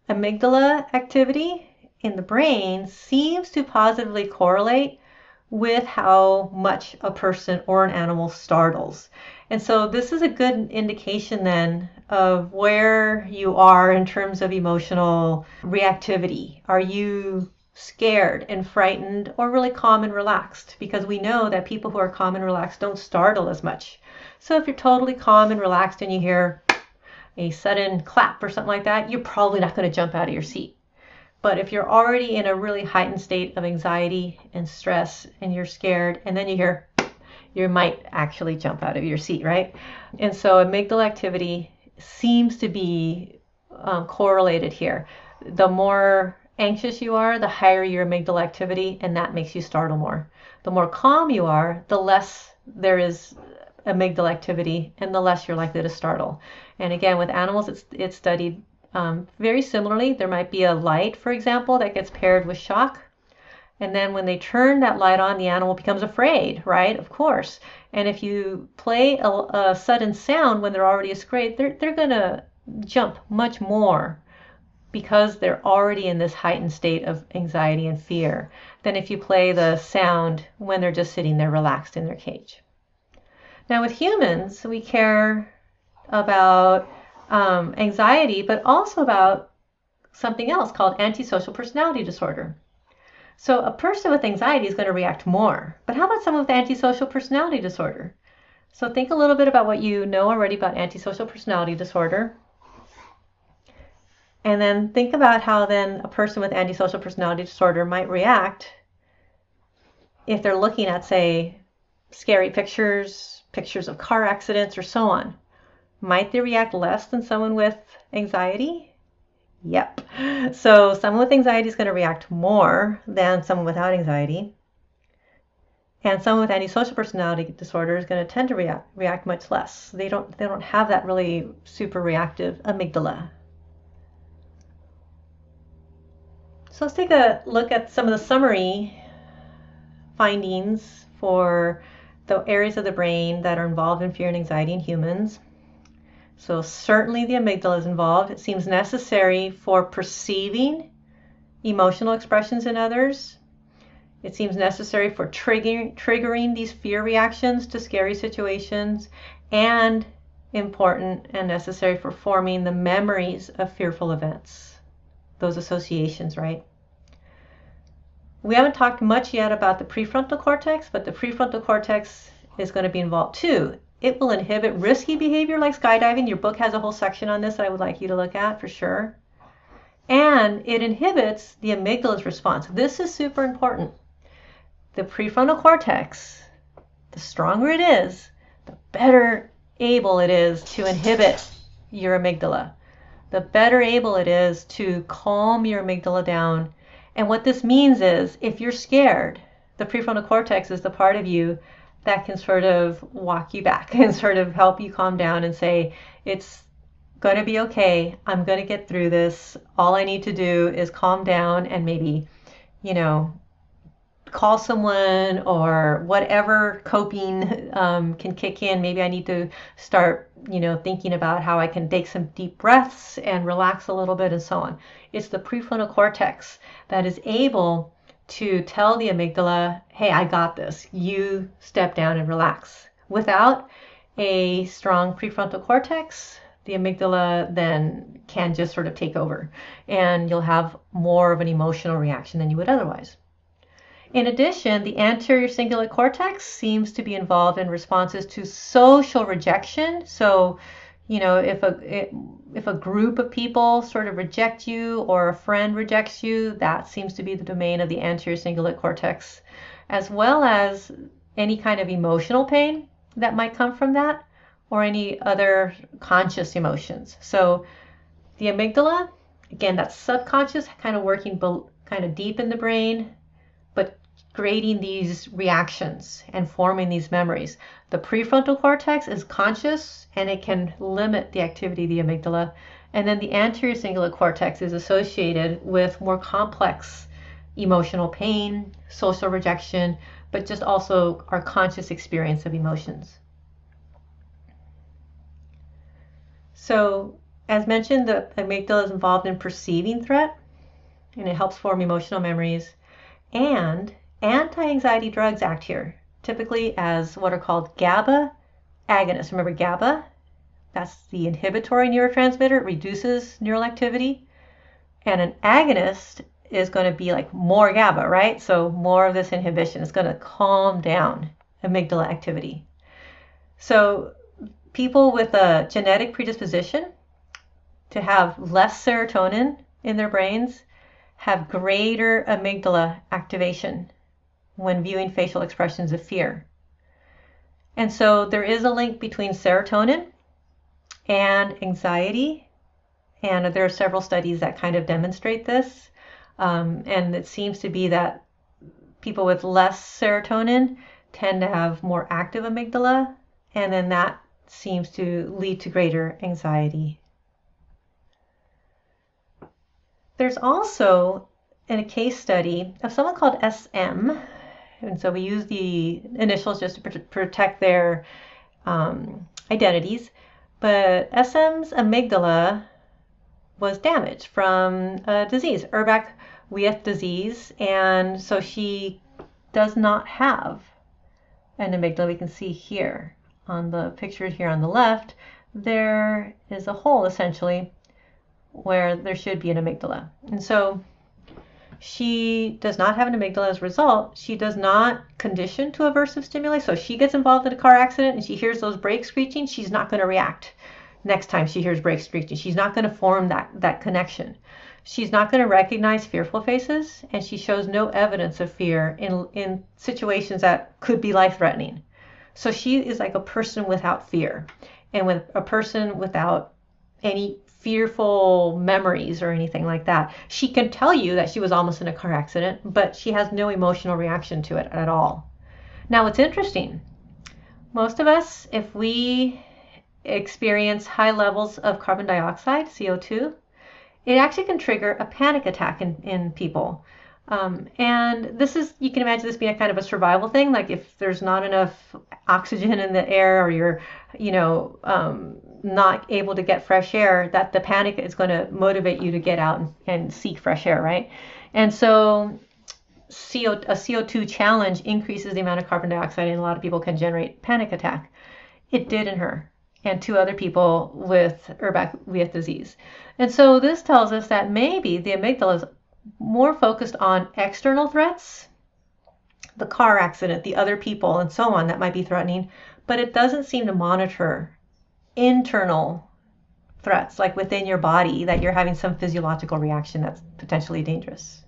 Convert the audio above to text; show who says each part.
Speaker 1: amygdala activity in the brain seems to positively correlate with how much a person or an animal startles. And so this is a good indication then of where you are in terms of emotional reactivity. Are you scared and frightened, or really calm and relaxed? Because we know that people who are calm and relaxed don't startle as much. So if you're totally calm and relaxed and you hear a sudden clap or something like that, you're probably not going to jump out of your seat. But if you're already in a really heightened state of anxiety and stress and you're scared, and then you hear, you might actually jump out of your seat, right? And so amygdala activity seems to be correlated here. The more anxious you are, the higher your amygdala activity, and that makes you startle more. The more calm you are, the less there is amygdala activity, and the less you're likely to startle. And again, with animals, it's studied very similarly. There might be a light, for example, that gets paired with shock. And then when they turn that light on, the animal becomes afraid, right? Of course. And if you play a sudden sound when they're already afraid, they're going to jump much more because they're already in this heightened state of anxiety and fear than if you play the sound when they're just sitting there relaxed in their cage. Now with humans, we care about anxiety, but also about something else called antisocial personality disorder. So a person with anxiety is going to react more. But how about someone with antisocial personality disorder? So think a little bit about what you know already about antisocial personality disorder. And then think about how then a person with antisocial personality disorder might react if they're looking at, say, scary pictures of car accidents, or so on. Might they react less than someone with anxiety? Yep. So someone with anxiety is going to react more than someone without anxiety. And someone with antisocial personality disorder is going to tend to react much less. They don't have that really super reactive amygdala. So let's take a look at some of the summary findings for the areas of the brain that are involved in fear and anxiety in humans. So certainly the amygdala is involved. It seems necessary for perceiving emotional expressions in others. It seems necessary for triggering these fear reactions to scary situations, and important and necessary for forming the memories of fearful events. Those associations, right? We haven't talked much yet about the prefrontal cortex, but the prefrontal cortex is going to be involved too. It will inhibit risky behavior like skydiving. Your book has a whole section on this that I would like you to look at for sure. And it inhibits the amygdala's response. This is super important. The prefrontal cortex, the stronger it is, the better able it is to inhibit your amygdala. The better able it is to calm your amygdala down. And what this means is, if you're scared, the prefrontal cortex is the part of you that can sort of walk you back and sort of help you calm down and say, it's going to be okay. I'm going to get through this. All I need to do is calm down and maybe, call someone, or whatever coping can kick in. Maybe I need to start, thinking about how I can take some deep breaths and relax a little bit and so on. It's the prefrontal cortex that is able to tell the amygdala, hey, I got this. You step down and relax. Without a strong prefrontal cortex, the amygdala then can just sort of take over, and you'll have more of an emotional reaction than you would otherwise. In addition, the anterior cingulate cortex seems to be involved in responses to social rejection. So, if a group of people sort of reject you, or a friend rejects you, that seems to be the domain of the anterior cingulate cortex, as well as any kind of emotional pain that might come from that, or any other conscious emotions. So the amygdala, again, that's subconscious, kind of working kind of deep in the brain, but creating these reactions and forming these memories. The prefrontal cortex is conscious, and it can limit the activity of the amygdala. And then the anterior cingulate cortex is associated with more complex emotional pain, social rejection, but just also our conscious experience of emotions. So As mentioned, the amygdala is involved in perceiving threat, and it helps form emotional memories. And anti-anxiety drugs act here, typically as what are called Gaba agonists. Remember Gaba? That's the inhibitory neurotransmitter. It reduces neural activity. And an agonist is going to be like more GABA, right? So more of this inhibition. It's going to calm down amygdala activity. So people with a genetic predisposition to have less serotonin in their brains have greater amygdala activation when viewing facial expressions of fear. And so there is a link between serotonin and anxiety, and there are several studies that kind of demonstrate this. And it seems to be that people with less serotonin tend to have more active amygdala, and then that seems to lead to greater anxiety. There's also a case study of someone called SM, and so we use the initials just to protect their identities, but SM's amygdala was damaged from a disease, Urbach-Wieth disease, and so she does not have an amygdala. We can see here on the picture here on the left, there is a hole essentially where there should be an amygdala. And so she does not have an amygdala. As a result, she does not condition to aversive stimuli. So if she gets involved in a car accident and she hears those brakes screeching, she's not going to react next time she hears brakes screeching. She's not going to form that connection. She's not going to recognize fearful faces, and she shows no evidence of fear in situations that could be life-threatening. So she is like a person without fear, and with a person without any fearful memories or anything like that. She can tell you that she was almost in a car accident, but she has no emotional reaction to it at all. Now, what's interesting, most of us, if we experience high levels of carbon dioxide, CO2, it actually can trigger a panic attack in people. And this is, you can imagine this being a kind of a survival thing, like if there's not enough oxygen in the air, or you're, not able to get fresh air, that the panic is going to motivate you to get out and seek fresh air, right? And so a CO2 challenge increases the amount of carbon dioxide, and a lot of people can generate panic attack. It did in her and 2 other people with Urbach-Wieth disease. And so this tells us that maybe the amygdala is more focused on external threats, the car accident, the other people, and so on that might be threatening, but it doesn't seem to monitor internal threats, like within your body, that you're having some physiological reaction that's potentially dangerous.